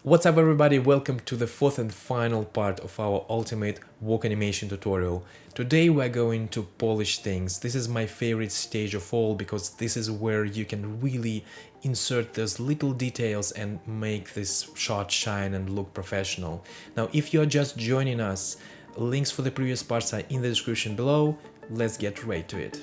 What's up everybody, welcome to the fourth and final part of our ultimate walk animation tutorial. Today we're going to polish things. This is my favorite stage of all because this is where you can really insert those little details and make this shot shine and look professional. Now if you're just joining us, links for the previous parts are in the description below. Let's get right to it.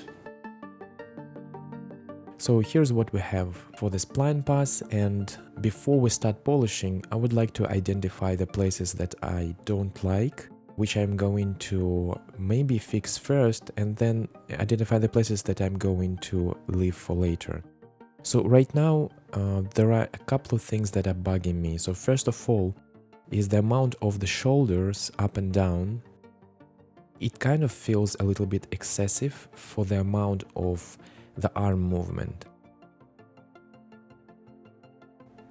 So here's what we have for the spline pass, and before we start polishing, I would like to identify the places that I don't like, which I'm going to maybe fix first, and then identify the places that I'm going to leave for later. So right now, there are a couple of things that are bugging me. So first of all, is the amount of the shoulders up and down. It kind of feels a little bit excessive for the amount of the arm movement.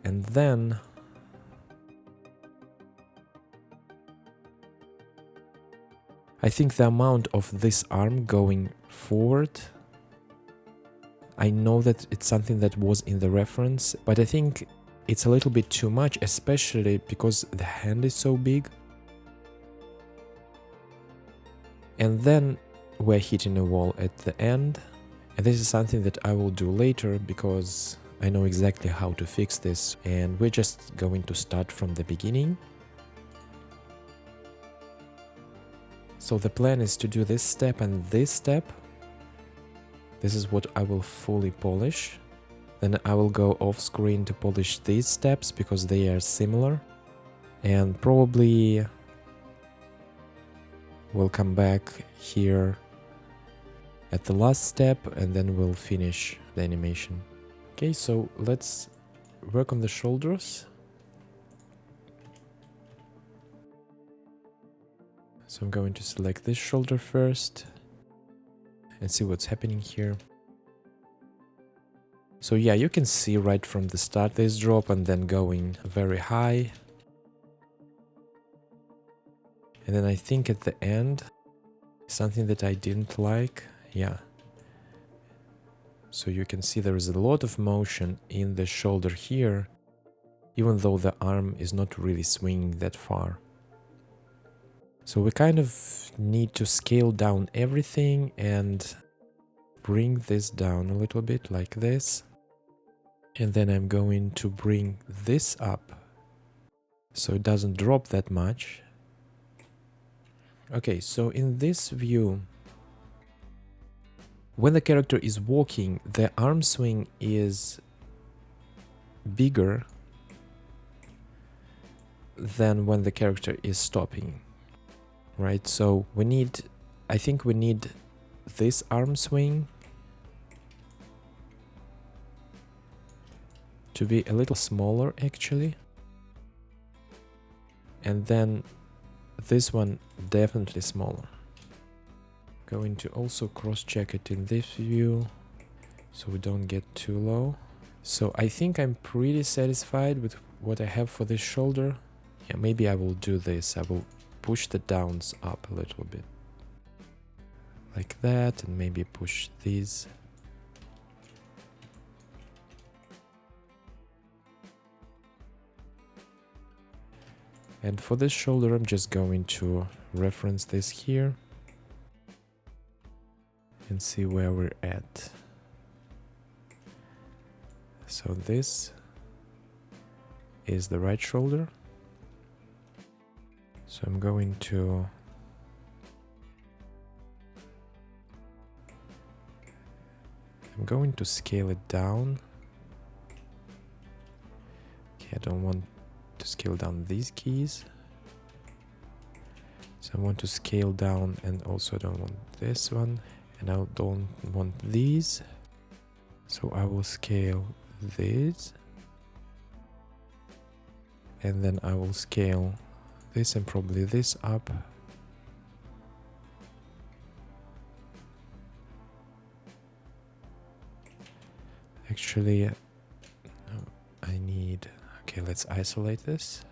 And then I think the amount of this arm going forward, I know that it's something that was in the reference, but I think it's a little bit too much, especially because the hand is so big. And then we're hitting a wall at the end. And this is something that I will do later because I know exactly how to fix this, and we're just going to start from the beginning. So the plan is to do this step and this step. This is what I will fully polish. Then I will go off screen to polish these steps because they are similar. And probably we'll come back here at the last step and then we'll finish the animation. Okay, so let's work on the shoulders. So I'm going to select this shoulder first and see what's happening here. So yeah, you can see right from the start this drop and then going very high. And then I think at the end, something that I didn't like, yeah. So you can see there is a lot of motion in the shoulder here, even though the arm is not really swinging that far. So we kind of need to scale down everything and bring this down a little bit like this. And then I'm going to bring this up so it doesn't drop that much. Okay, so in this view, when the character is walking, the arm swing is bigger than when the character is stopping, right? So I think we need this arm swing to be a little smaller actually. And then this one definitely smaller. Going to also cross-check it in this view so we don't get too low. So I think I'm pretty satisfied with what I have for this shoulder. Yeah, maybe I will do this. I will push the downs up a little bit. Like that, and maybe push these. And for this shoulder, I'm just going to reference this here and see where we're at. So this is the right shoulder. So I'm going to scale it down. Okay, I don't want to scale down these keys. So I want to scale down, and also don't want this one, and I don't want these. So I will scale these, and then I will scale this and probably this up. Actually, no, I need... Okay, let's isolate this.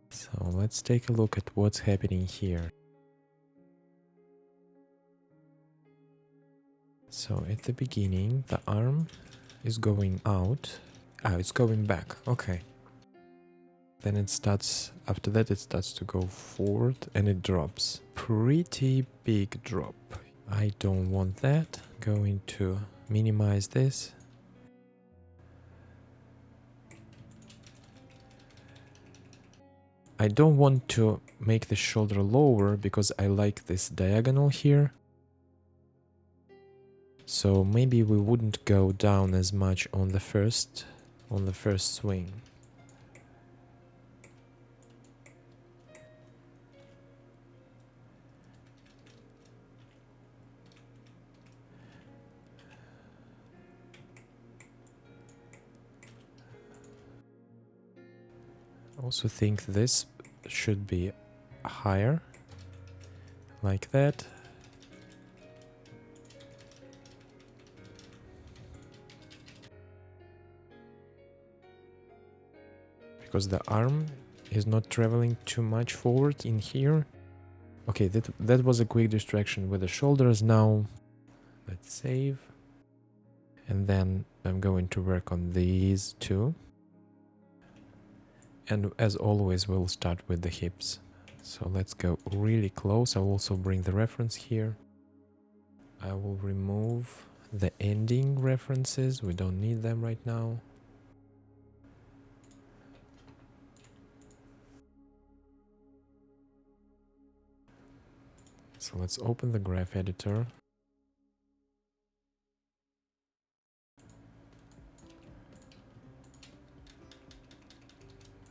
So let's take a look at what's happening here. So at the beginning, the arm is going out. It's going back. Okay. Then it starts, after that it starts to go forward and it drops. Pretty big drop. I don't want that. Going to minimize this. I don't want to make the shoulder lower because I like this diagonal here. So maybe we wouldn't go down as much on the first swing. I also think this should be higher, like that. Because the arm is not traveling too much forward in here. Okay, that was a quick distraction with the shoulders. Now let's save. And then I'm going to work on these two. And as always, we'll start with the hips. So let's go really close. I'll also bring the reference here. I will remove the ending references. We don't need them right now. So let's open the graph editor.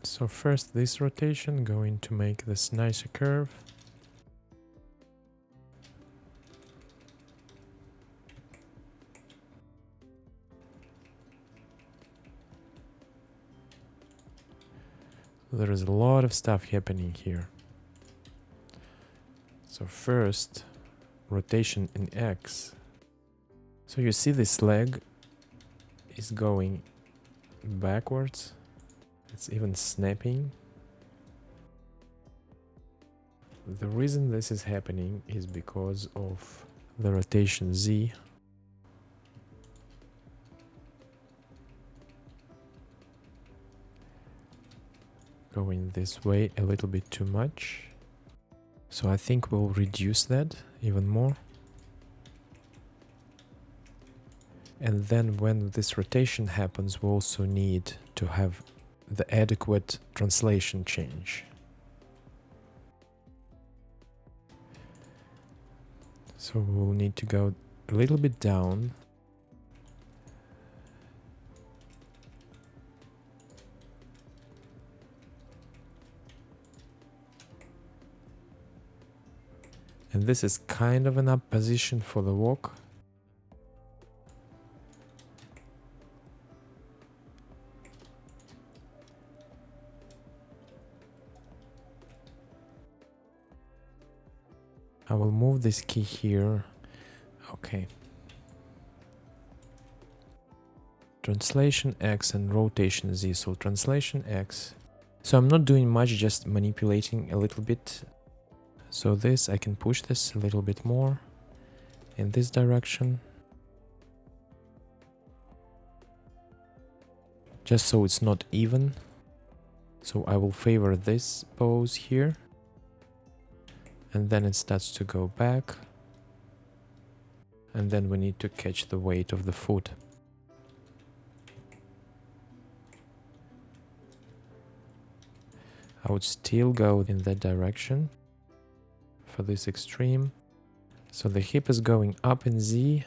So first this rotation, going to make this nicer curve. There is a lot of stuff happening here. So first, rotation in X. So you see this leg is going backwards. It's even snapping. The reason this is happening is because of the rotation Z. Going this way a little bit too much. So I think we'll reduce that even more. And then when this rotation happens, we also need to have the adequate translation change. So we'll need to go a little bit down. And this is kind of an up position for the walk. I will move this key here. Okay. Translation X and rotation Z. So translation X. So I'm not doing much, just manipulating a little bit. So this, I can push this a little bit more in this direction. Just so it's not even. So I will favor this pose here. And then it starts to go back. And then we need to catch the weight of the foot. I would still go in that direction for this extreme. So the hip is going up in Z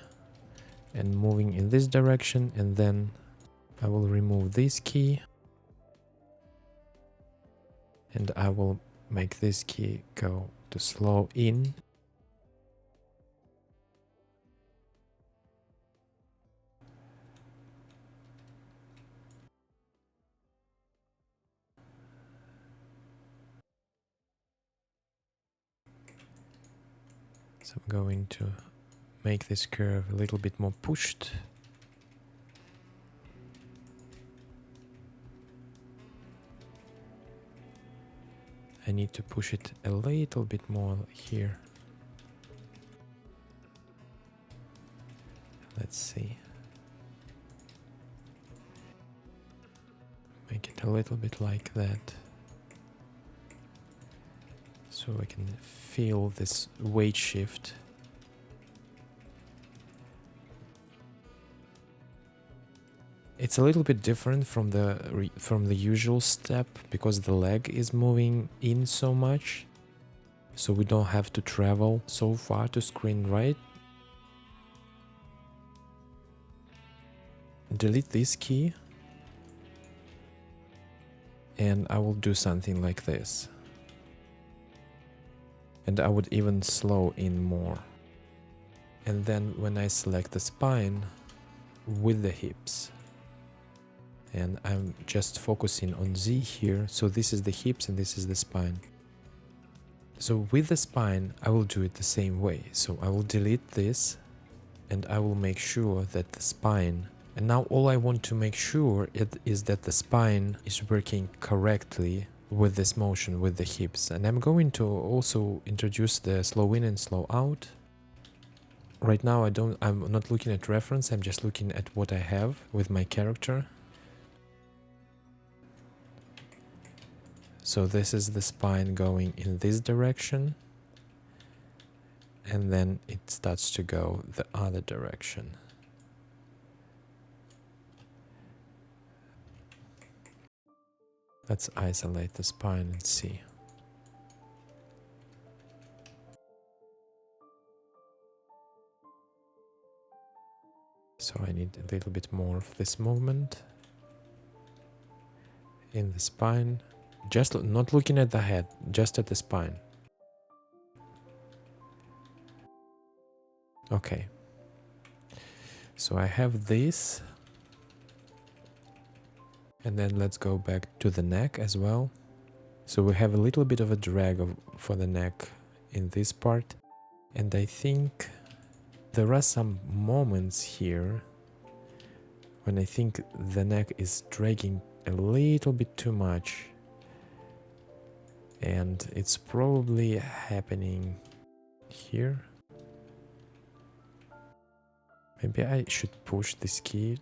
and moving in this direction, and then I will remove this key and I will make this key go to slow in. So I'm going to make this curve a little bit more pushed. I need to push it a little bit more here. Let's see. Make it a little bit like that. So I can feel this weight shift. It's a little bit different from the usual step because the leg is moving in so much. So we don't have to travel so far to screen right. Delete this key. And I will do something like this. And I would even slow in more. And then when I select the spine with the hips, and I'm just focusing on Z here, so this is the hips and this is the spine. So with the spine, I will do it the same way. So I will delete this and I will make sure that the spine, and now all I want to make sure is that the spine is working correctly with this motion with the hips. And I'm going to also introduce the slow in and slow out. Right now I'm not looking at reference, I'm just looking at what I have with my character. So this is the spine going in this direction, and then it starts to go the other direction. Let's isolate the spine and see. So I need a little bit more of this movement in the spine. Just not looking at the head, just at the spine. Okay. So I have this. And then let's go back to the neck as well. So we have a little bit of a drag for the neck in this part. And I think there are some moments here when I think the neck is dragging a little bit too much. And it's probably happening here. Maybe I should push this key.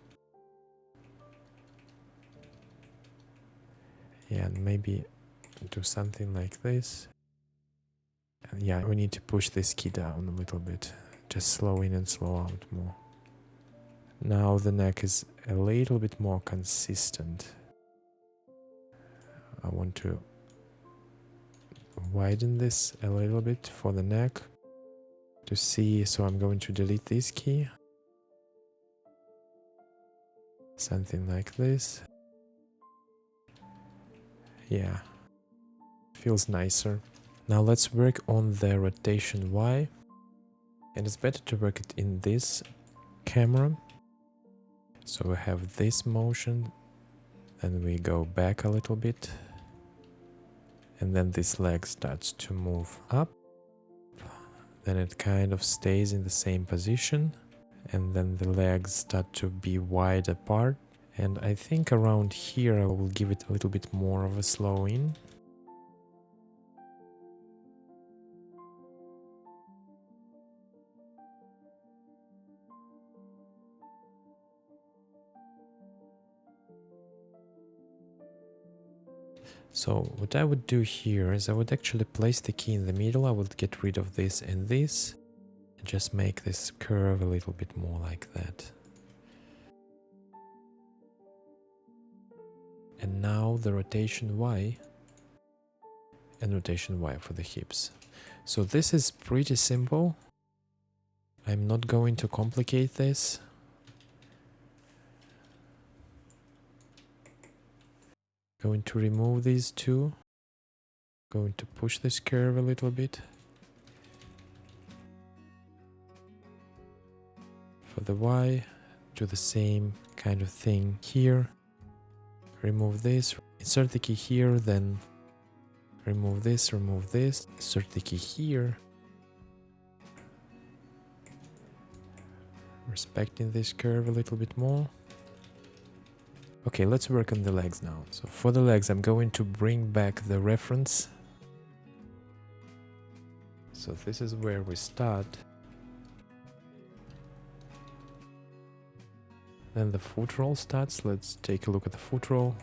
Yeah, and maybe do something like this. And yeah, we need to push this key down a little bit. Just slow in and slow out more. Now the neck is a little bit more consistent. I want to widen this a little bit for the neck to see. So I'm going to delete this key. Something like this. Yeah, feels nicer. Now let's work on the rotation Y. And it's better to work it in this camera. So we have this motion. Then we go back a little bit. And then this leg starts to move up. Then it kind of stays in the same position. And then the legs start to be wide apart. And I think around here I will give it a little bit more of a slow in. So what I would do here is I would actually place the key in the middle. I would get rid of this and this. And just make this curve a little bit more like that. And now the rotation Y. And rotation Y for the hips. So this is pretty simple. I'm not going to complicate this. Going to remove these two. Going to push this curve a little bit. For the Y, do the same kind of thing here. Remove this, insert the key here, then remove this, insert the key here. Respecting this curve a little bit more. Okay, let's work on the legs now. So for the legs, I'm going to bring back the reference So this is where we start. Then the foot roll starts. Let's take a look at the foot roll.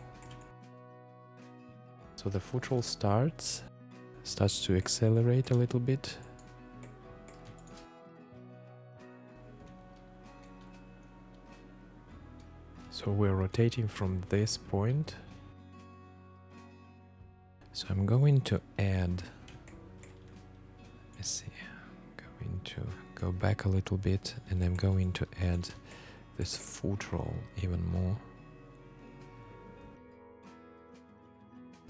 So the foot roll starts to accelerate a little bit. So we're rotating from this point. So I'm going to add, let's see, I'm going to go back a little bit and I'm going to add this foot roll even more.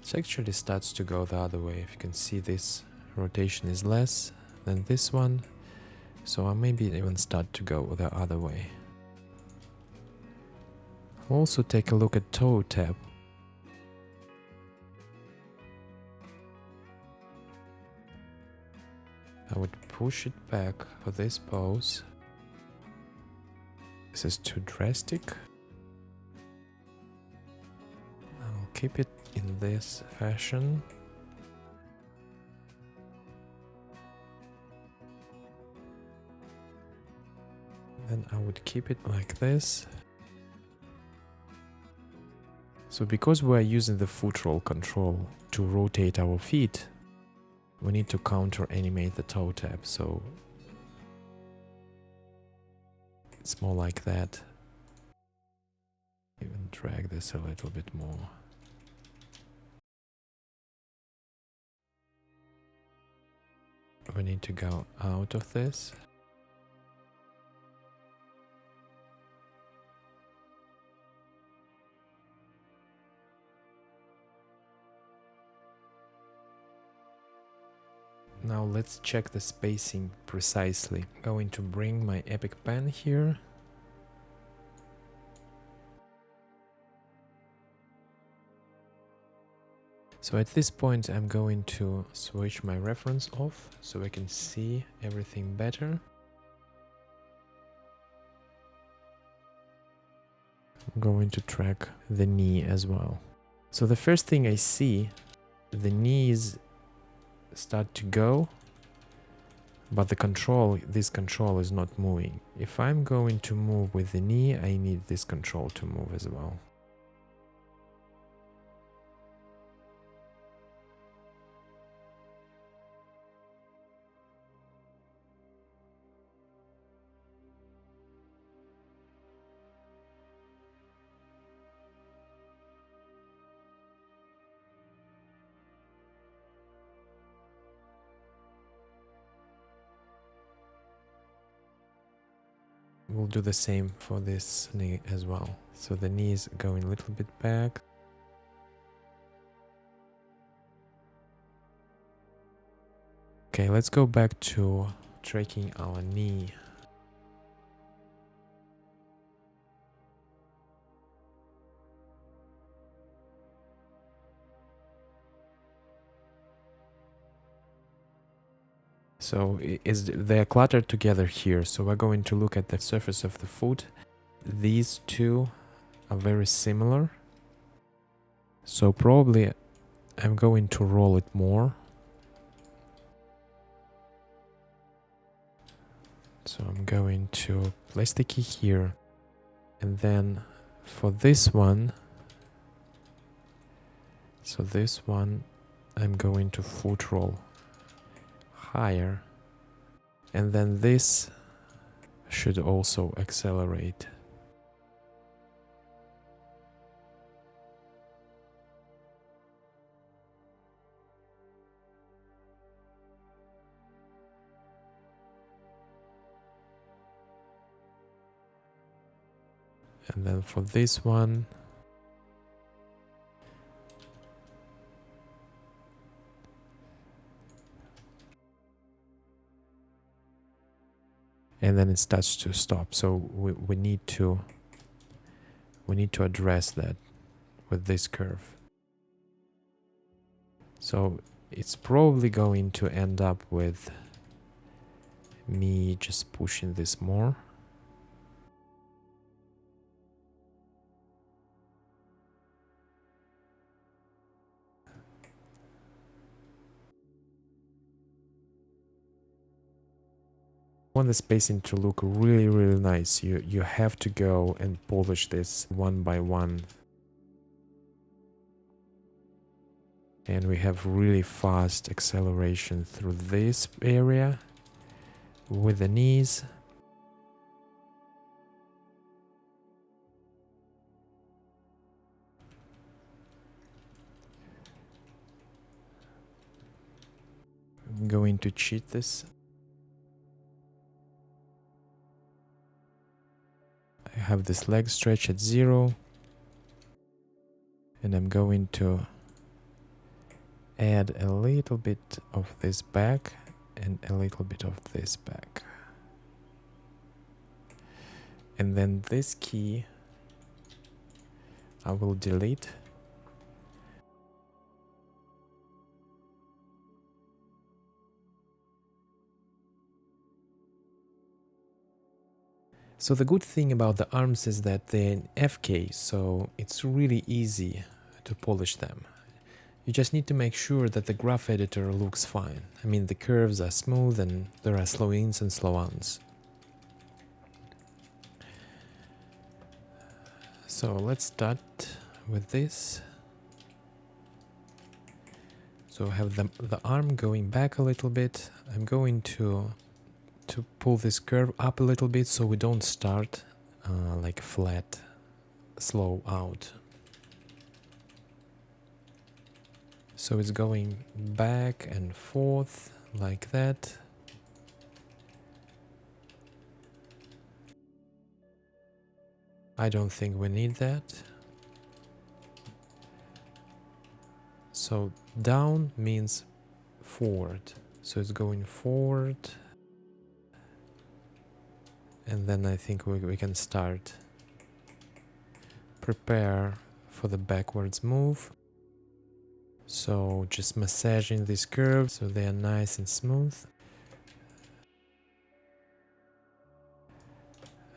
It actually starts to go the other way. If you can see, this rotation is less than this one. So I maybe even start to go the other way. Also take a look at toe tap. I would push it back for this pose. This is too drastic. I'll keep it in this fashion. Then I would keep it like this. So because we are using the foot roll control to rotate our feet, we need to counter animate the toe tap, so it's more like that. Even drag this a little bit more. We need to go out of this. Now let's check the spacing precisely. I'm going to bring my epic pen here. So at this point I'm going to switch my reference off so I can see everything better. I'm going to track the knee as well. So the first thing I see, the knees start to go, but this control is not moving. If I'm going to move with the knee, I need this control to move as well. We'll do the same for this knee as well. So the knee is going a little bit back. Okay, let's go back to tracking our knee. So they're cluttered together here. So we're going to look at the surface of the foot. These two are very similar. So probably I'm going to roll it more. So I'm going to place the key here. And then for this one, so this one, I'm going to foot roll higher. And then this should also accelerate. And then for this one, and then it starts to stop. So we need to address that with this curve. So it's probably going to end up with me just pushing this more. want the spacing to look really nice. You have to go and polish this one by one. And we have really fast acceleration through this area with the knees. I'm going to cheat this. I have this leg stretch at 0. And I'm going to add a little bit of this back and a little bit of this back. And then this key I will delete. So the good thing about the arms is that they're in FK, so it's really easy to polish them. You just need to make sure that the graph editor looks fine. I mean, the curves are smooth and there are slow ins and slow outs. So let's start with this. So I have the arm going back a little bit. I'm going to pull this curve up a little bit so we don't start like flat, slow out. So it's going back and forth like that. I don't think we need that. So down means forward. So it's going forward. And then I think we can start. Prepare for the backwards move. So just massaging these curves so they are nice and smooth.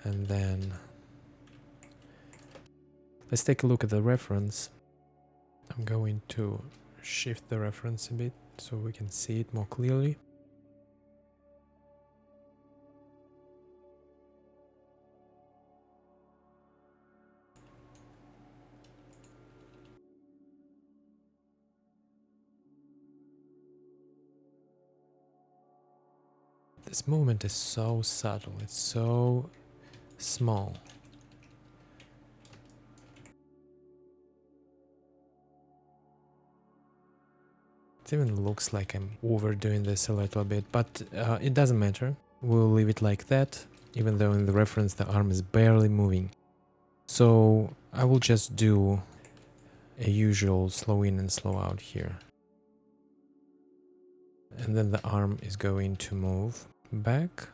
And then let's take a look at the reference. I'm going to shift the reference a bit so we can see it more clearly. This movement is so subtle, it's so small. It even looks like I'm overdoing this a little bit, but it doesn't matter. We'll leave it like that, even though in the reference the arm is barely moving. So I will just do a usual slow in and slow out here. And then the arm is going to move back.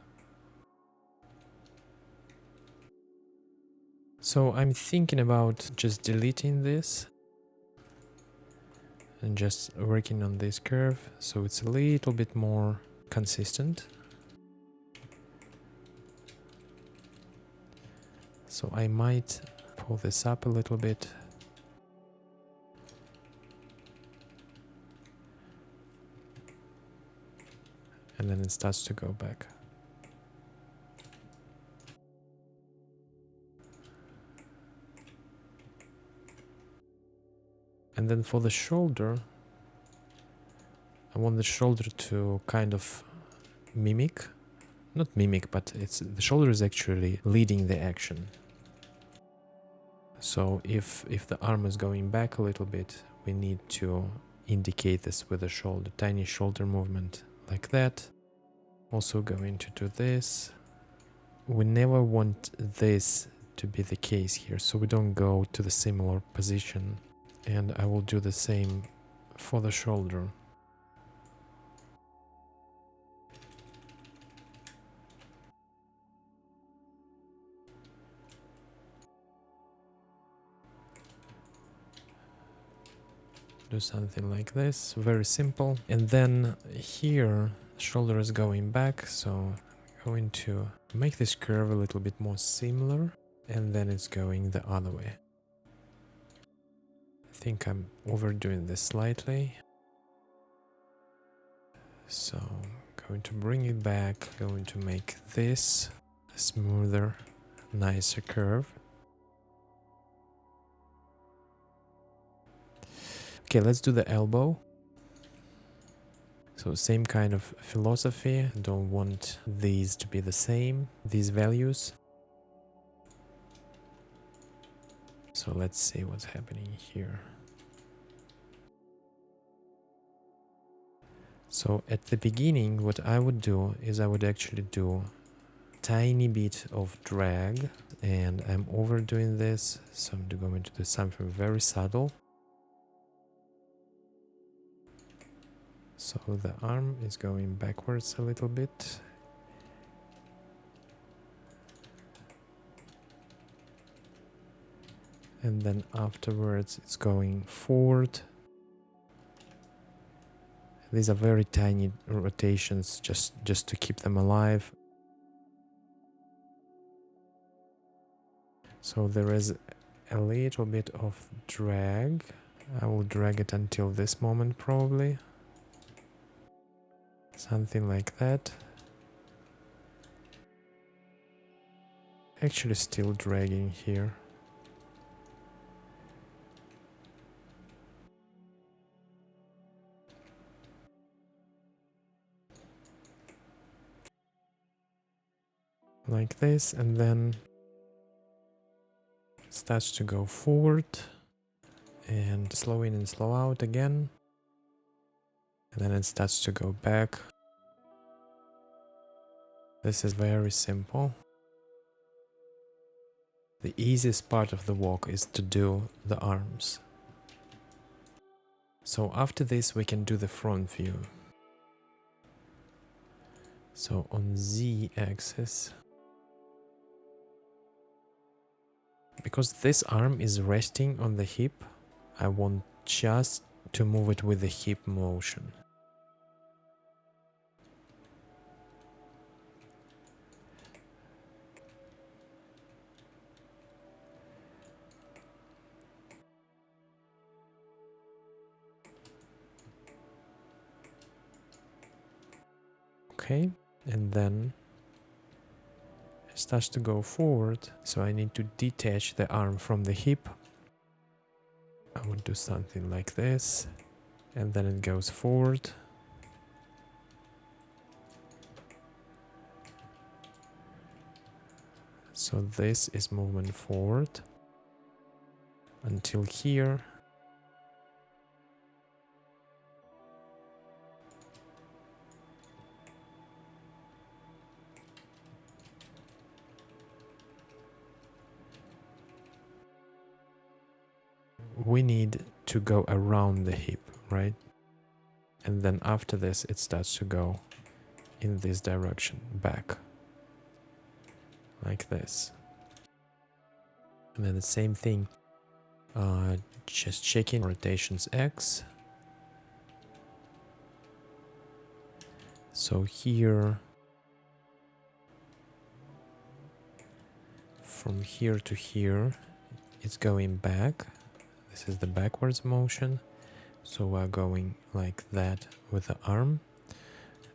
So I'm thinking about just deleting this and just working on this curve so it's a little bit more consistent. So I might pull this up a little bit. And then it starts to go back. And then for the shoulder, I want the shoulder to kind of mimic, not mimic, but the shoulder is actually leading the action. So if the arm is going back a little bit, we need to indicate this with a shoulder, tiny shoulder movement like that. Also going to do this. We never want this to be the case here, so we don't go to the similar position. And I will do the same for the shoulder. Do something like this, very simple. And then here, shoulder is going back, so I'm going to make this curve a little bit more similar, and then it's going the other way. I think I'm overdoing this slightly. So I'm Going to bring it back, going to make this a smoother, nicer curve. Okay, let's do the elbow. So same kind of philosophy, don't want these to be the same, these values. So let's see what's happening here. So at the beginning, what I would do is I would actually do tiny bit of drag, and I'm overdoing this, so I'm going to do something very subtle. So the arm is going backwards a little bit. And then afterwards it's going forward. These are very tiny rotations just to keep them alive. So there is a little bit of drag. I will drag it until this moment probably. Something like that. Actually still dragging here. Like this, and then it starts to go forward and slow in and slow out again. And then it starts to go back. This is very simple. The easiest part of the walk is to do the arms. So after this we can do the front view. So on Z axis, because this arm is resting on the hip, I want just to move it with the hip motion. Okay, and then it starts to go forward, so I need to detach the arm from the hip. I would do something like this, and then it goes forward. So this is movement forward until here. We need to go around the hip, right? And then after this it starts to go in this direction, back, like this. And then the same thing, just checking rotations X. So here, from here to here, it's going back. This is the backwards motion. So we're going like that with the arm.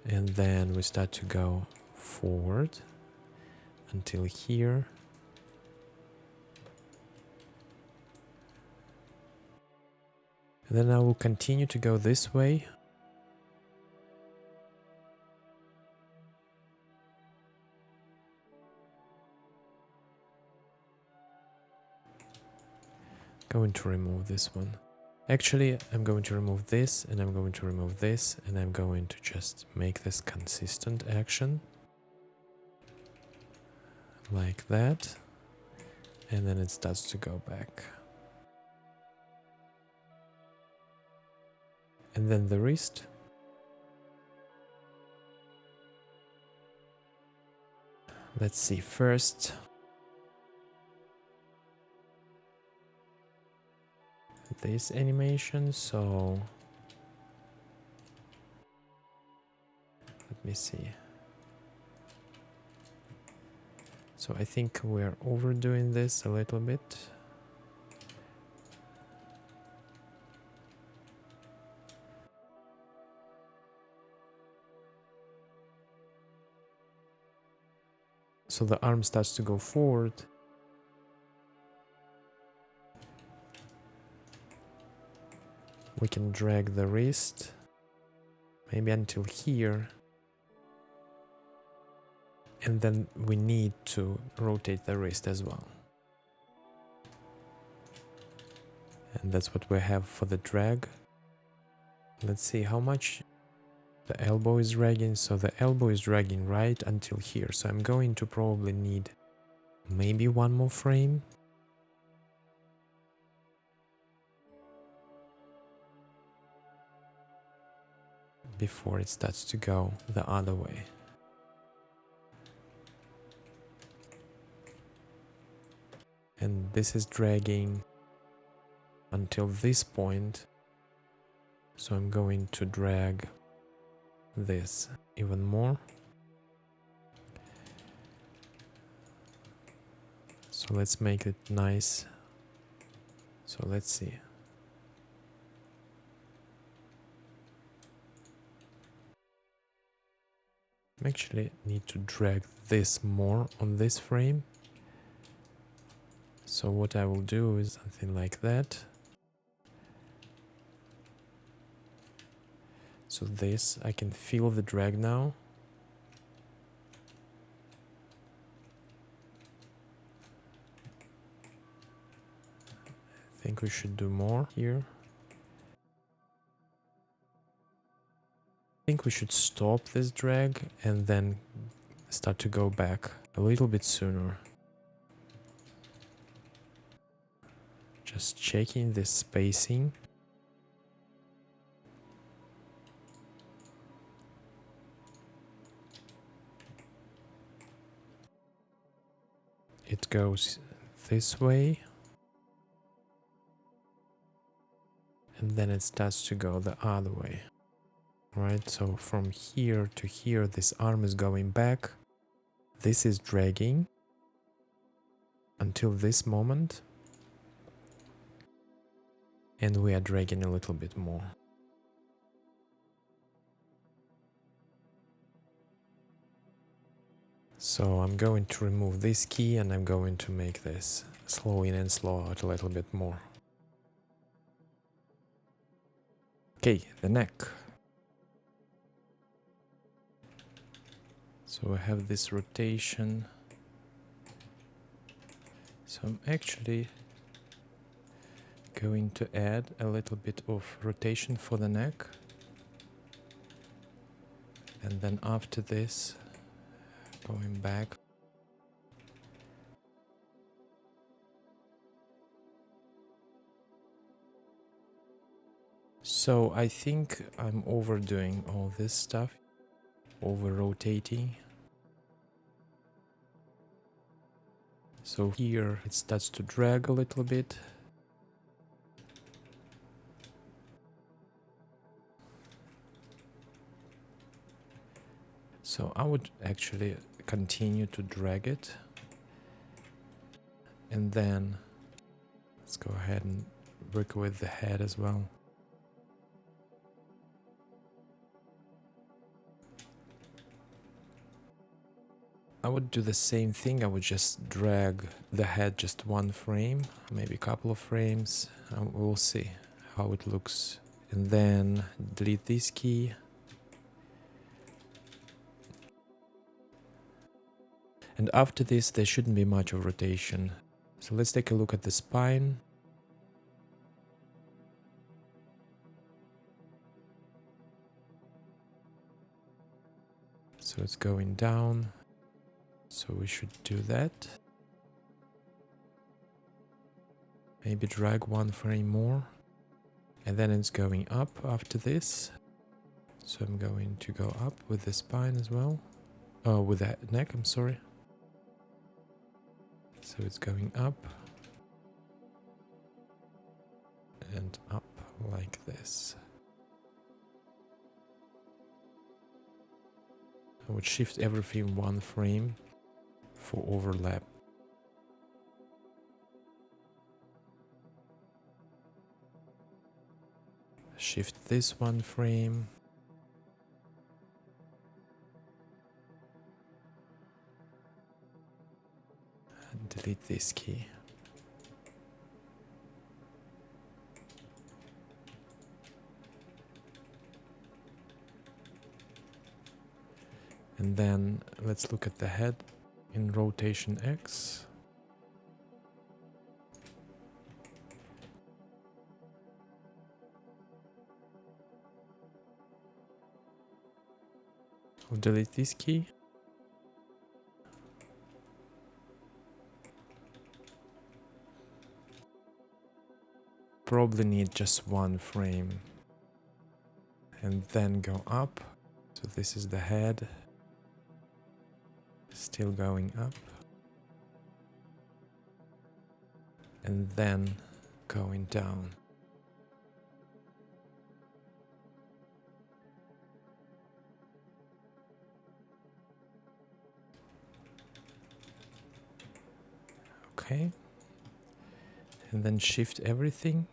And then we start to go forward until here. And then I will continue to go this way. Going to remove this one. Actually, I'm going to remove this, and I'm going to remove this, and I'm going to just make this consistent action. Like that. And then it starts to go back. And then the wrist. Let's see first. This animation, so let me see. So I think we're overdoing this a little bit. So the arm starts to go forward. We can drag the wrist, maybe until here. And then we need to rotate the wrist as well. And that's what we have for the drag. Let's see how much the elbow is dragging. So the elbow is dragging right until here. So I'm going to probably need maybe one more frame. Before it starts to go the other way. And this is dragging until this point. So I'm going to drag this even more. So let's make it nice. So let's see. I actually need to drag this more on this frame. So what I will do is something like that. So this, I can feel the drag now. I think we should do more here. I think we should stop this drag and then start to go back a little bit sooner. Just checking this spacing. It goes this way. And then it starts to go the other way. Right, so from here to here, this arm is going back. This is dragging until this moment. And we are dragging a little bit more. So I'm going to remove this key and I'm going to make this slow in and slow out a little bit more. Okay, the neck. So I have this rotation. So I'm actually going to add a little bit of rotation for the neck. And then after this, going back. So I think I'm overdoing all this stuff, over rotating. So here it starts to drag a little bit. So I would actually continue to drag it. And then let's go ahead and work with the head as well. I would do the same thing. I would just drag the head just one frame, maybe a couple of frames. We'll see how it looks. And then delete this key. And after this, there shouldn't be much of rotation. So let's take a look at the spine. So it's going down. So we should do that. Maybe drag one frame more. And then it's going up after this. So I'm going to go up with the spine as well. Oh, with the neck, I'm sorry. So it's going up. And up like this. I would shift everything one frame for overlap. Shift this one frame. delete this key. And then let's look at the head in rotation X. I'll delete this key. Probably need just one frame. And then go up. So this is the head. Still going up. And then going down. Okay. And then shift everything.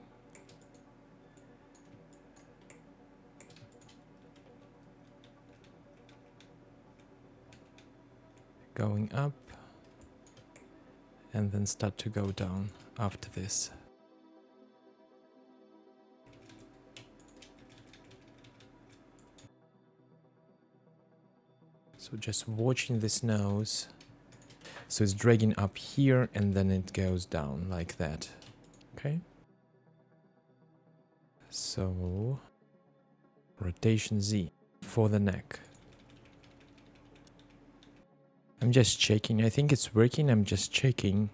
Going up. And then start to go down after this. So just watching this nose. So it's dragging up here and then it goes down like that. Okay. So rotation Z for the neck. I'm just checking. I think it's working. I'm just checking.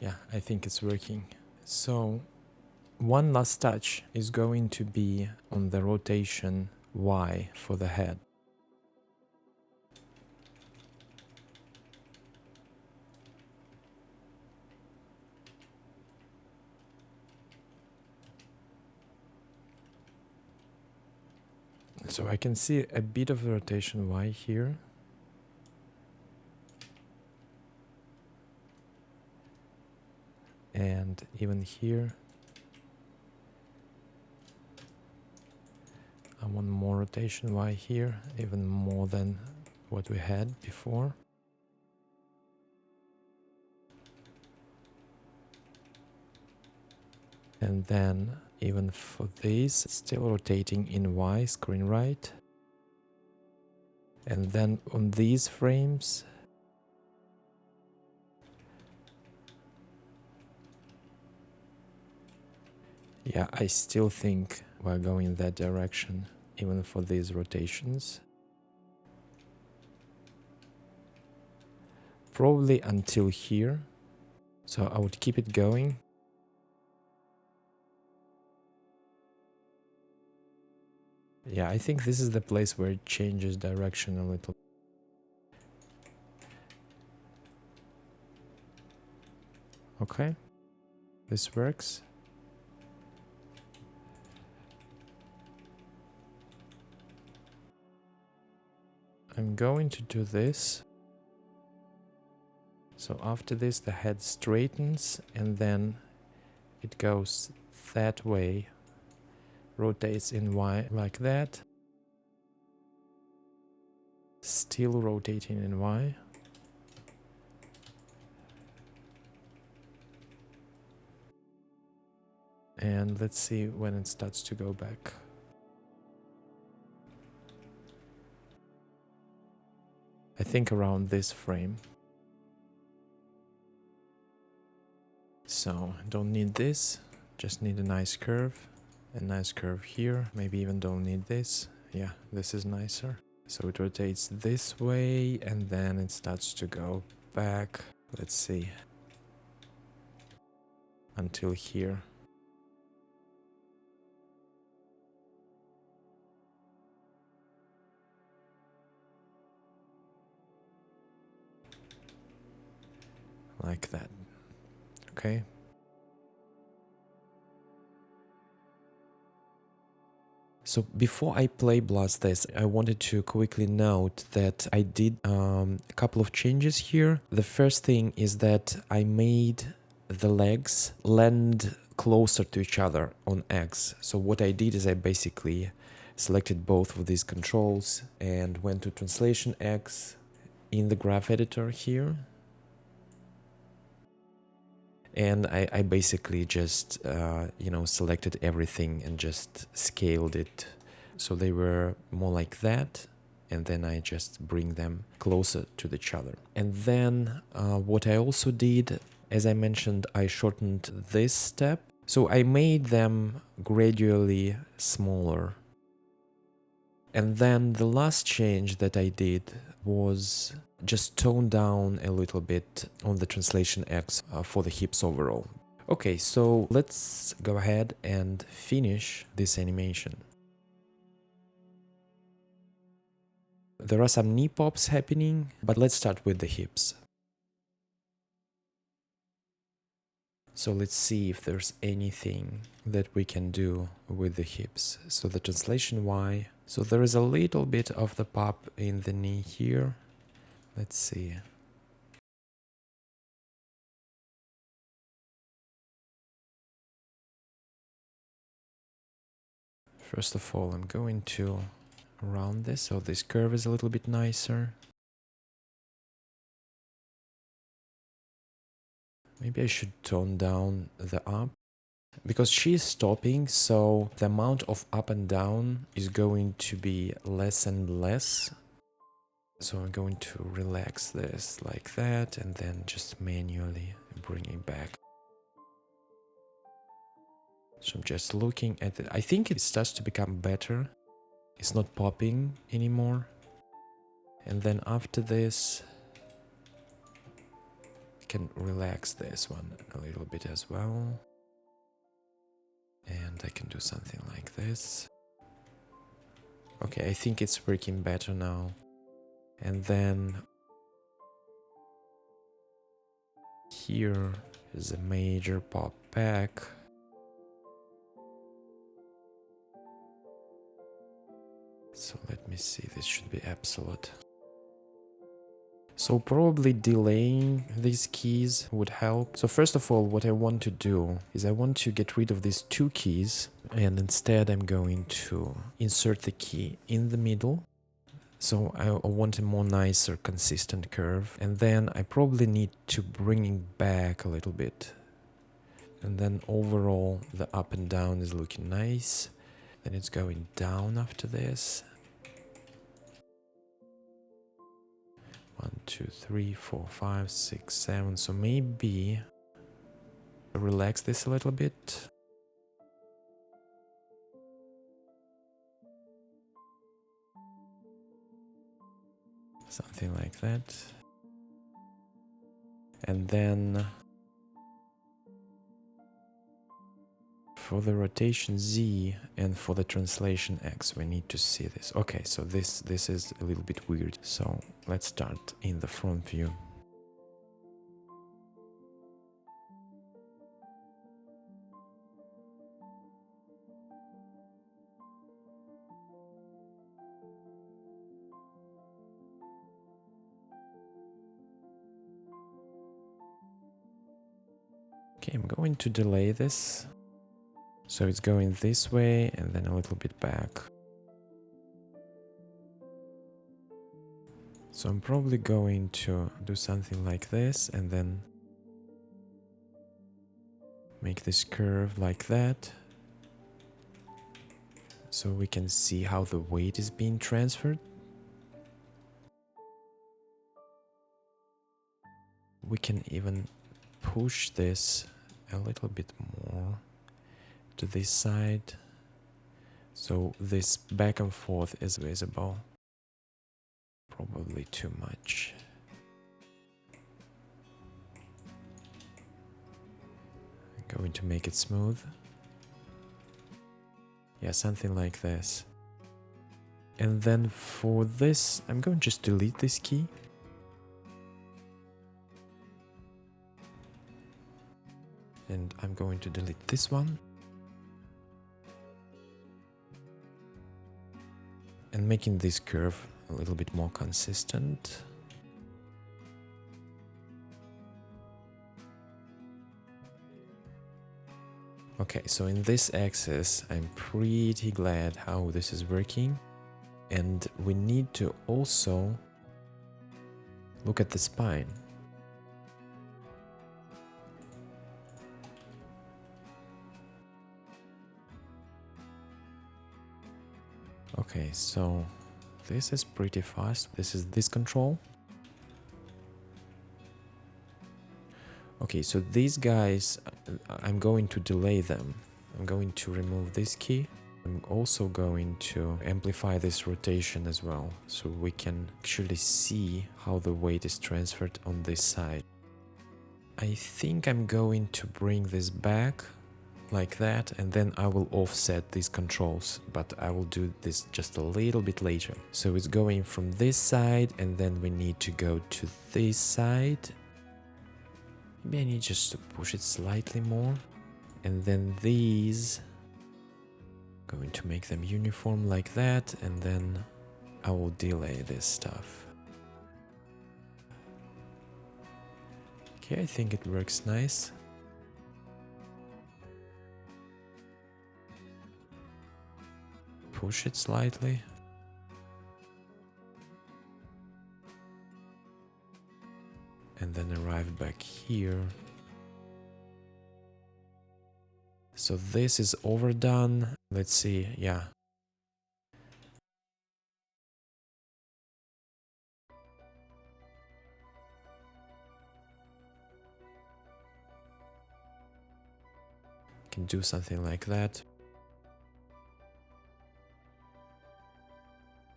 Yeah, I think it's working. So one last touch is going to be on the rotation Y for the head. So I can see a bit of rotation Y here. And even here. I want more rotation Y here, even more than what we had before. And then even for this, still rotating in Y, screen right. And then on these frames, yeah, I still think we're going in that direction, even for these rotations. Probably until here. So I would keep it going. Yeah, I think this is the place where it changes direction a little. Okay, this works. I'm going to do this. So after this, the head straightens and then it goes that way, rotates in Y like that. Still rotating in Y. And let's see when it starts to go back. I think around this frame. So don't need this, just need a nice curve here. Maybe even don't need this. Yeah, this is nicer. So it rotates this way and then it starts to go back. Let's see. Until here. Like that. Okay. So before I play Blast Test, I wanted to quickly note that I did a couple of changes here. The first thing is that I made the legs land closer to each other on X. So what I did is I basically selected both of these controls and went to translation X in the graph editor here. And I basically just, selected everything and just scaled it. So they were more like that. And then I just bring them closer to each other. And then what I also did, as I mentioned, I shortened this step. So I made them gradually smaller. And then the last change that I did was just tone down a little bit on the translation X for the hips overall. Okay, so let's go ahead and finish this animation. There are some knee pops happening, but let's start with the hips. So let's see if there's anything that we can do with the hips. So the translation Y. So there is a little bit of the pop in the knee here. Let's see. First of all, I'm going to round this so this curve is a little bit nicer. Maybe I should tone down the up. Because she's stopping, so the amount of up and down is going to be less and less. So I'm going to relax this like that and then just manually bring it back. So I'm just looking at it. I think it starts to become better. It's not popping anymore. And then after this, I can relax this one a little bit as well. And I can do something like this. Okay, I think it's working better now. And then here is a major pop back. So let me see, this should be absolute. So probably delaying these keys would help. So first of all, what I want to do is I want to get rid of these two keys, and instead I'm going to insert the key in the middle. So I want a more nicer, consistent curve. And then I probably need to bring it back a little bit. And then overall, the up and down is looking nice. Then it's going down after this. 1, 2, 3, 4, 5, 6, 7. So maybe relax this a little bit. Something like that. And then for the rotation Z and for the translation X, we need to see this. Okay, so this is a little bit weird. So let's start in the front view. Okay, I'm going to delay this. So it's going this way and then a little bit back. So I'm probably going to do something like this and then make this curve like that. So we can see how the weight is being transferred. We can even push this a little bit more to this side. So this back and forth is visible. Probably too much. I'm going to make it smooth. Yeah, something like this. And then for this, I'm going to just delete this key. And I'm going to delete this one. And making this curve a little bit more consistent. Okay, so in this axis, I'm pretty glad how this is working. And we need to also look at the spine. Okay, so this is pretty fast. This is this control. Okay, so these guys, I'm going to delay them. I'm going to remove this key. I'm also going to amplify this rotation as well, so we can actually see how the weight is transferred on this side. I think I'm going to bring this back like that, and then I will offset these controls, but I will do this just a little bit later. So it's going from this side, and then we need to go to this side. Maybe I need just to push it slightly more, and then these, going to make them uniform like that, and then I will delay this stuff. Okay, I think it works nice. Push it slightly. And then arrive back here. So this is overdone. Let's see, yeah. Can do something like that.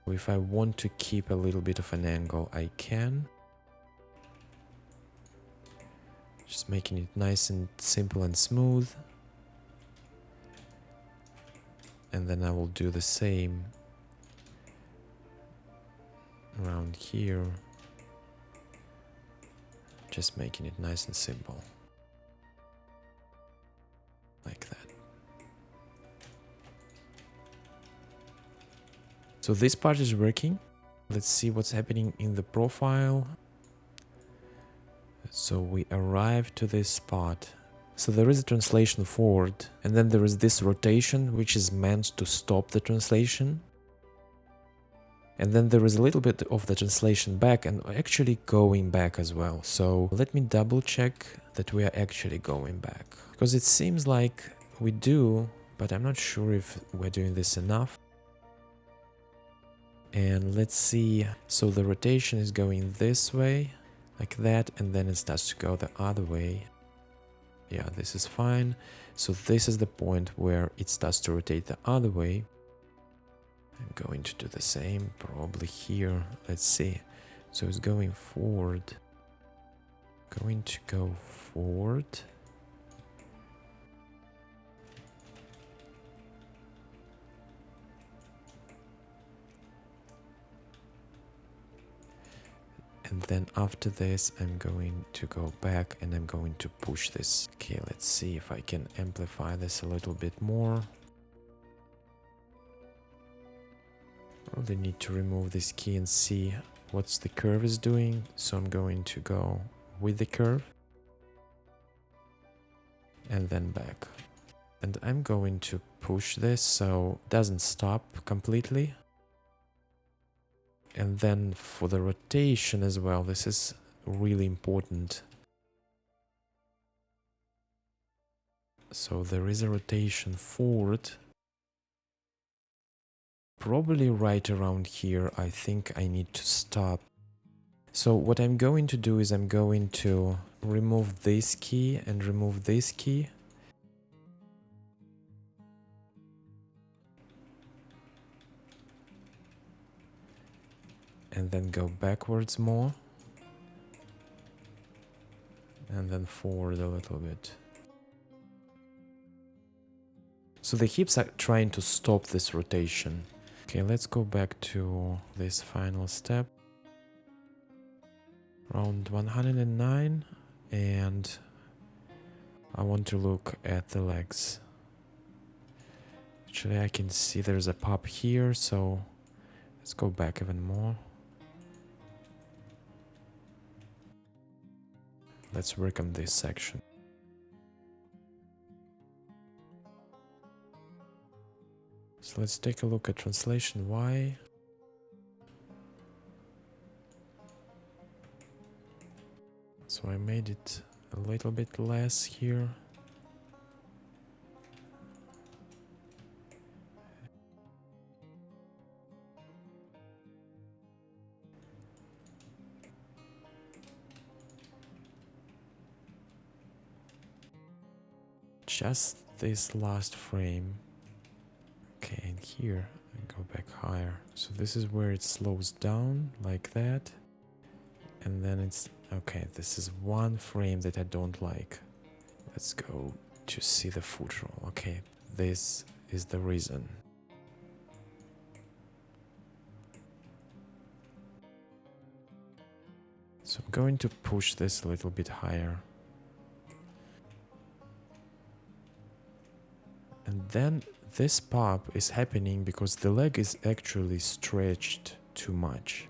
If I want to keep a little bit of an angle, I can. Just making it nice and simple and smooth. And then I will do the same around here. Just making it nice and simple. Like that. So this part is working. Let's see what's happening in the profile. So we arrive to this spot. So there is a translation forward, and then there is this rotation, which is meant to stop the translation. And then there is a little bit of the translation back and actually going back as well. So let me double check that we are actually going back. Because it seems like we do, but I'm not sure if we're doing this enough. And let's see, so the rotation is going this way, like that, and then it starts to go the other way. Yeah, this is fine. So this is the point where it starts to rotate the other way. I'm going to do the same, probably here. Let's see. So it's going forward. Going to go forward. And then after this, I'm going to go back and I'm going to push this. Okay, let's see if I can amplify this a little bit more. Really need to remove this key and see what's the curve is doing. So I'm going to go with the curve and then back. And I'm going to push this so it doesn't stop completely. And then for the rotation as well, this is really important. So there is a rotation forward. Probably right around here, I think I need to stop. So what I'm going to do is I'm going to remove this key and remove this key. And then go backwards more. And then forward a little bit. So the hips are trying to stop this rotation. Okay, let's go back to this final step. Round 109, and I want to look at the legs. Actually, I can see there's a pop here, so let's go back even more. Let's work on this section. So let's take a look at translation Y. So I made it a little bit less here. Just this last frame. Okay, and here I go back higher. So this is where it slows down like that. And then it's okay. This is one frame that I don't like. Let's go to see the foot roll. Okay, this is the reason. So I'm going to push this a little bit higher. And then this pop is happening because the leg is actually stretched too much.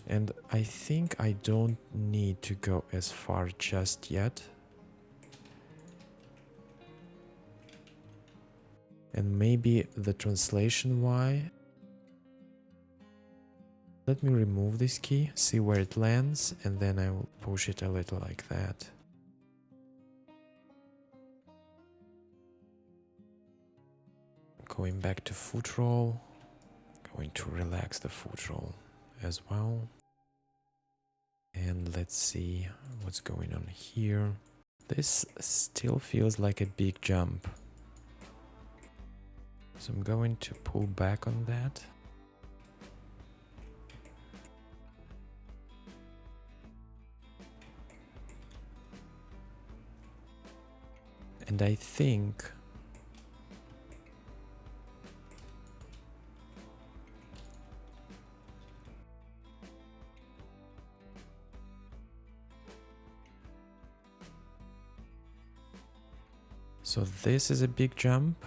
And I think I don't need to go as far just yet. And maybe the translation Y. Let me remove this key, see where it lands, and then I will push it a little like that. Going back to foot roll, going to relax the foot roll as well. And let's see what's going on here. This still feels like a big jump. So I'm going to pull back on that. And I think so this is a big jump.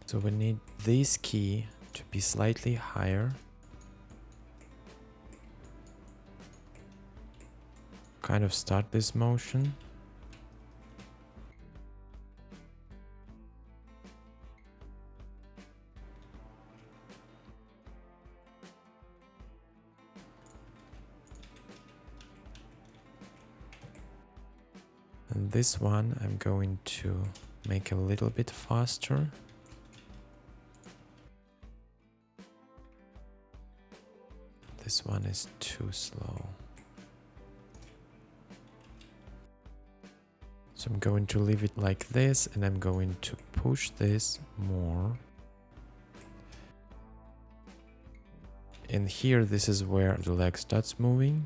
So we need this key to be slightly higher. Kind of start this motion. And this one I'm going to make a little bit faster. This one is too slow. So I'm going to leave it like this and I'm going to push this more. And here this is where the leg starts moving.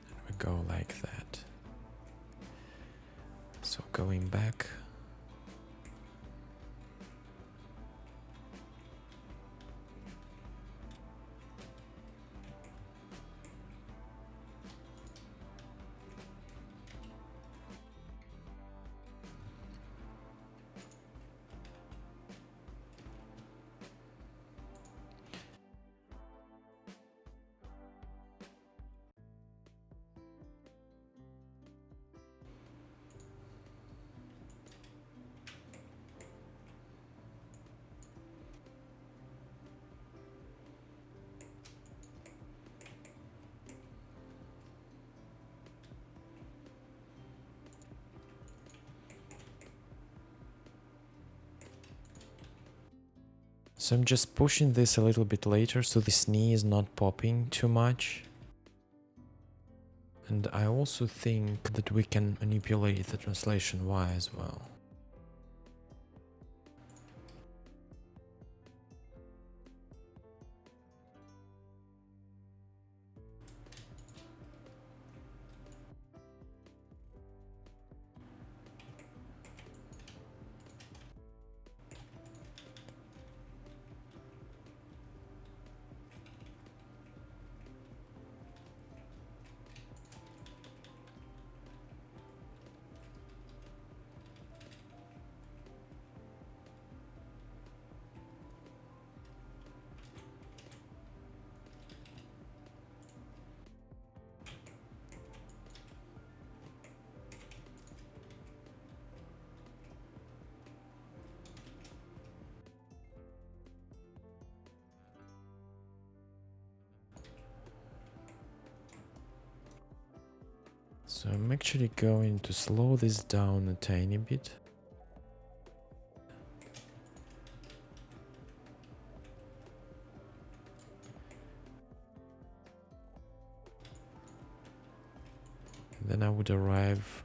And we go like that. So going back. So I'm just pushing this a little bit later so this knee is not popping too much. And I also think that we can manipulate the translation Y as well. So I'm actually going to slow this down a tiny bit. And then I would arrive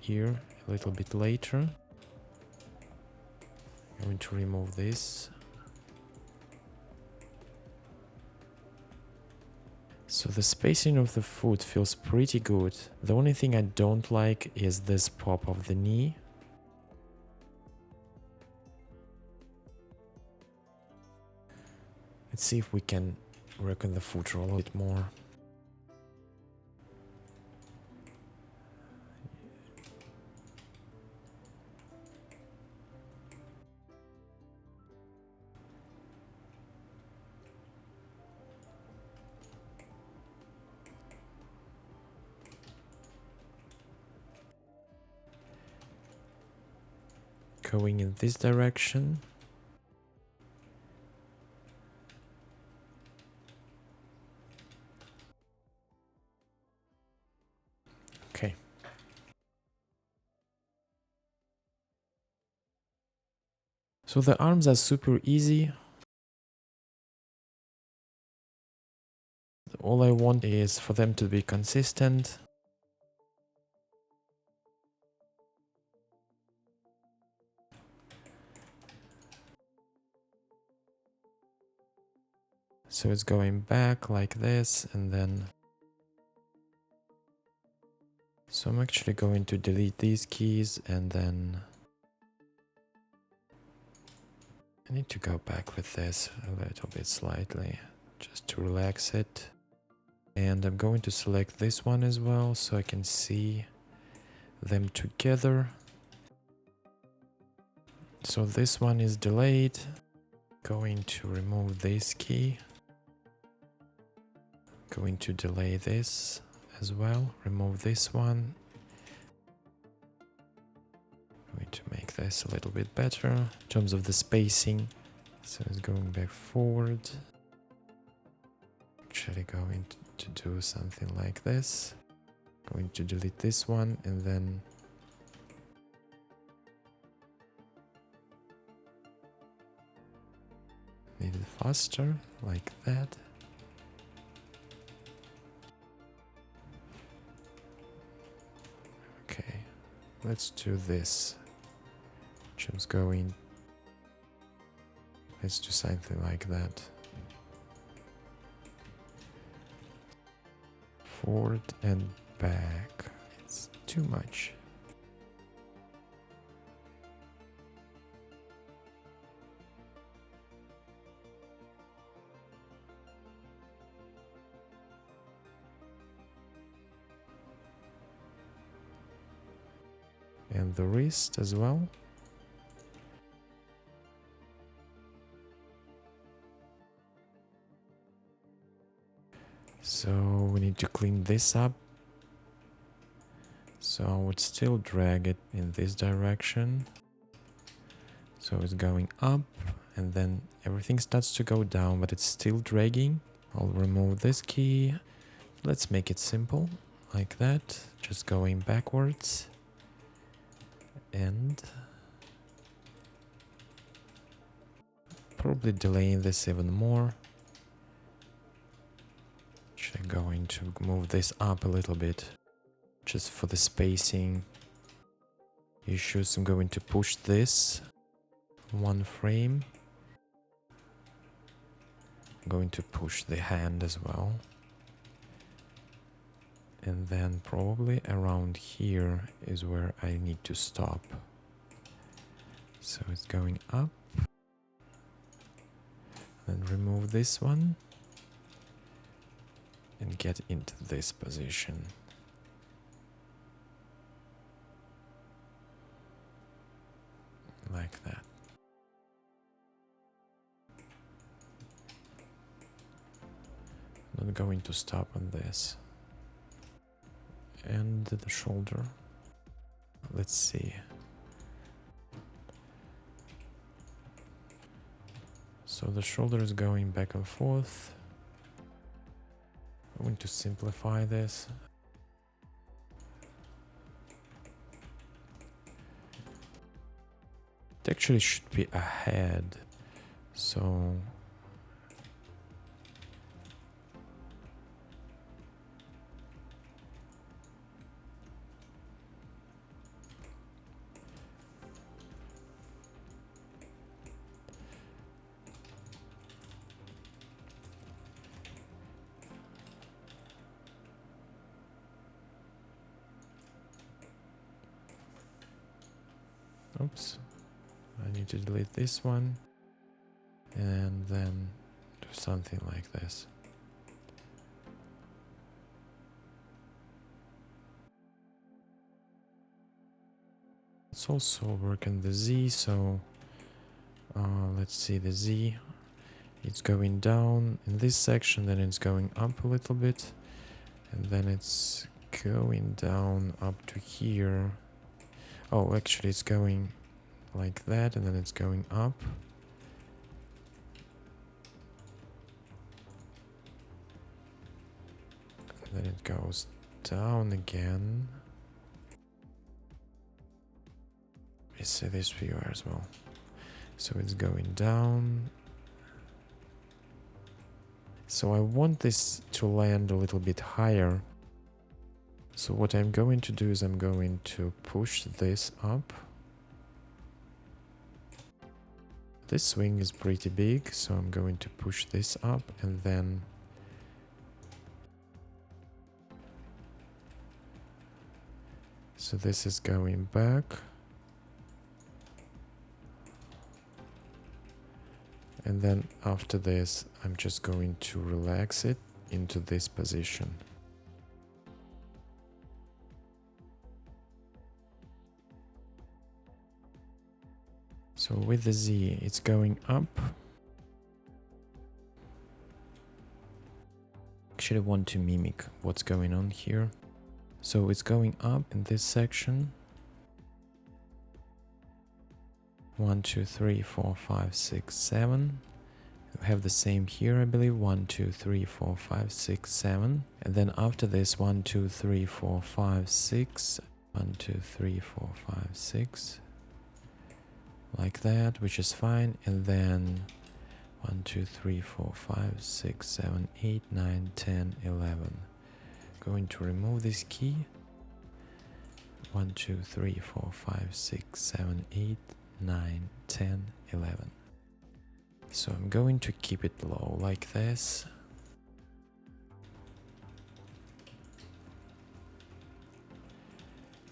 here a little bit later. I'm going to remove this. So the spacing of the foot feels pretty good. The only thing I don't like is this pop of the knee. Let's see if we can work on the foot roll a bit more. Going in this direction. Okay. So the arms are super easy. All I want is for them to be consistent. So it's going back like this, and then... So I'm actually going to delete these keys, and then... I need to go back with this a little bit slightly, just to relax it. And I'm going to select this one as well, so I can see them together. So this one is delayed. Going to remove this key. Going to delay this as well. Remove this one. Going to make this a little bit better in terms of the spacing. So it's going back forward. Actually going to do something like this. Going to delete this one and then need it faster, like that. Okay, let's do this. Just going. Let's do something like that. Forward and back. It's too much. And the wrist as well. So we need to clean this up. So I would still drag it in this direction. So it's going up and then everything starts to go down, but it's still dragging. I'll remove this key. Let's make it simple, like that. Just going backwards. And probably delaying this even more. Actually going to move this up a little bit, just for the spacing issues. I'm going to push this one frame. I'm going to push the hand as well. And then probably around here is where I need to stop. So it's going up. Then remove this one. And get into this position. Like that. Not going to stop on this. And the shoulder. Let's see. So the shoulder is going back and forth. I'm going to simplify this. It actually should be ahead. So oops, I need to delete this one and then do something like this. Let's also work on the Z, so let's see the Z. It's going down in this section, then it's going up a little bit, and then it's going down up to here. Oh, actually it's going like that, and then it's going up. And then it goes down again. I see this view as well. So it's going down. So I want this to land a little bit higher. So what I'm going to do is I'm going to push this up. This swing is pretty big, so I'm going to push this up and then so this is going back. And then after this, I'm just going to relax it into this position. So with the Z, it's going up. Actually, I want to mimic what's going on here. So it's going up in this section. 1, 2, 3, 4, 5, 6, 7. We have the same here, I believe. 1, 2, 3, 4, 5, 6, 7. And then after this, 1, 2, 3, 4, 5, 6. 1, 2, 3, 4, 5, 6. Like that, which is fine. And then 1, 2, 3, 4, 5, 6, 7, 8, 9, 10, 11. Going to remove this key. 1, 2, 3, 4, 5, 6, 7, 8, 9, 10, 11. So I'm going to keep it low like this.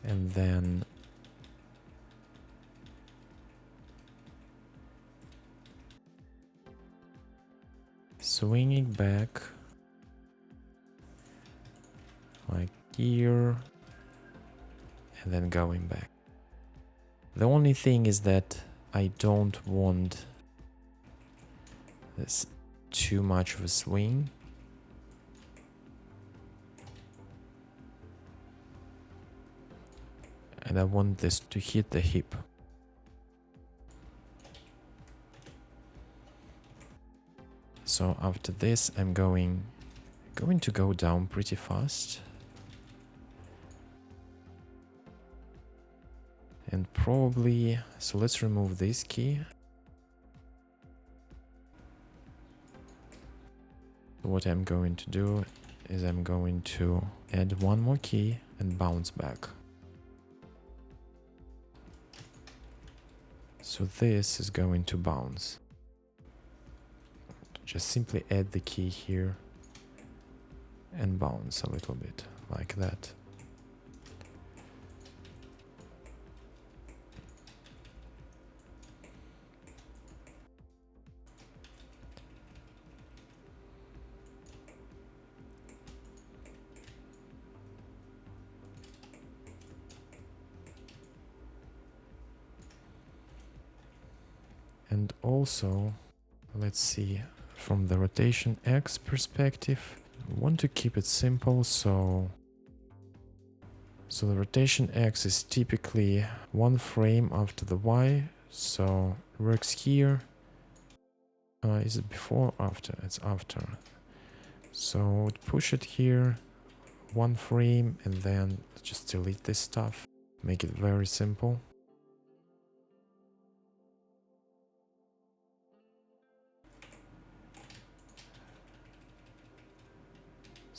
And then swinging back like here and then going back. The only thing is that I don't want this too much of a swing. And I want this to hit the hip. So after this, I'm going to go down pretty fast. And probably, so let's remove this key. What I'm going to do is I'm going to add one more key and bounce back. So this is going to bounce. Just simply add the key here and bounce a little bit like that. And also, let's see, from the rotation X perspective, I want to keep it simple, so the rotation X is typically one frame after the Y, so it works here. Is it before or after? It's after. So push it here, one frame, and then just delete this stuff. Make it very simple.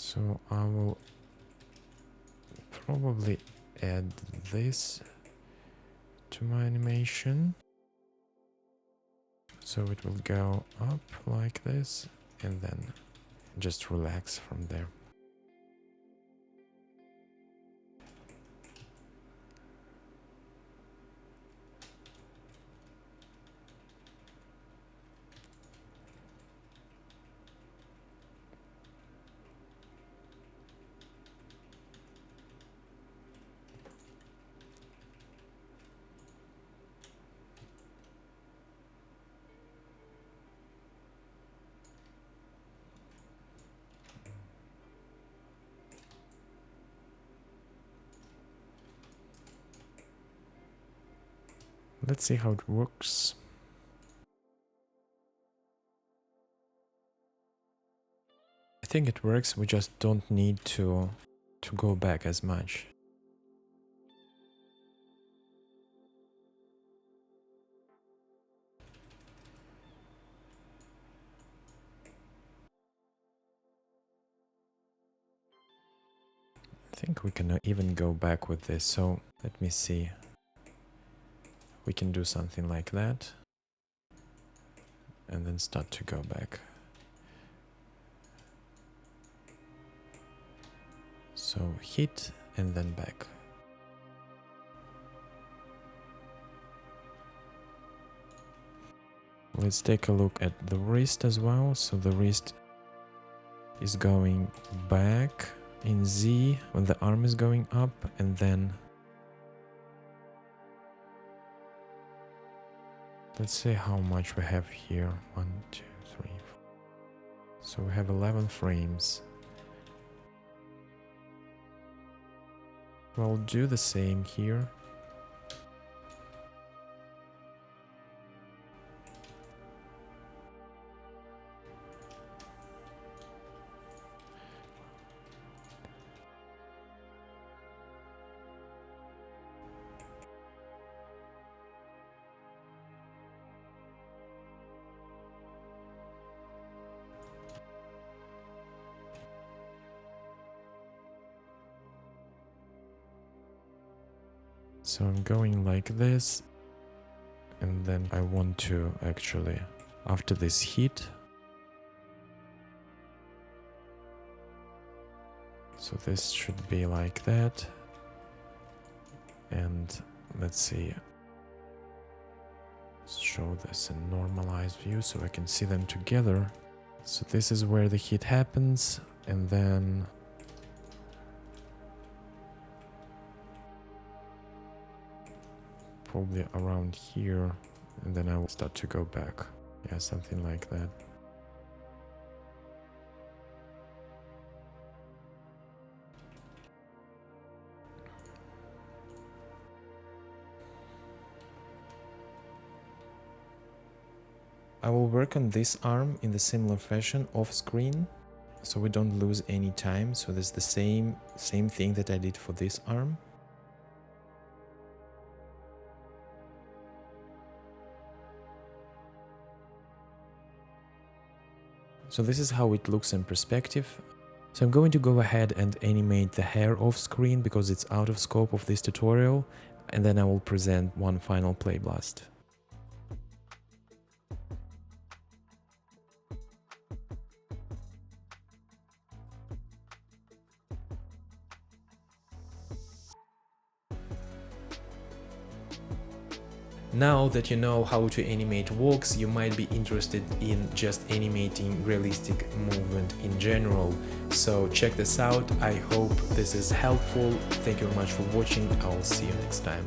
So I will probably add this to my animation. So it will go up like this and then just relax from there. Let's see how it works. I think it works, we just don't need to go back as much. I think we can even go back with this, so let me see. We can do something like that and then start to go back. So hit and then back. Let's take a look at the wrist as well. So the wrist is going back in Z when the arm is going up, and then let's see how much we have here. 1, 2, 3, 4. So we have 11 frames. We'll do the same here. So I'm going like this, and then I want to actually, after this hit, so this should be like that, and let's see, let's show this in normalized view so I can see them together. So this is where the hit happens, and then probably around here, and then I will start to go back. Yeah, something like that. I will work on this arm in the similar fashion off screen, so we don't lose any time. So there's the same thing that I did for this arm. So this is how it looks in perspective. So I'm going to go ahead and animate the hair off screen because it's out of scope of this tutorial, and then I will present one final play blast. Now that you know how to animate walks, you might be interested in just animating realistic movement in general. So check this out. I hope this is helpful. Thank you very much for watching. I will see you next time.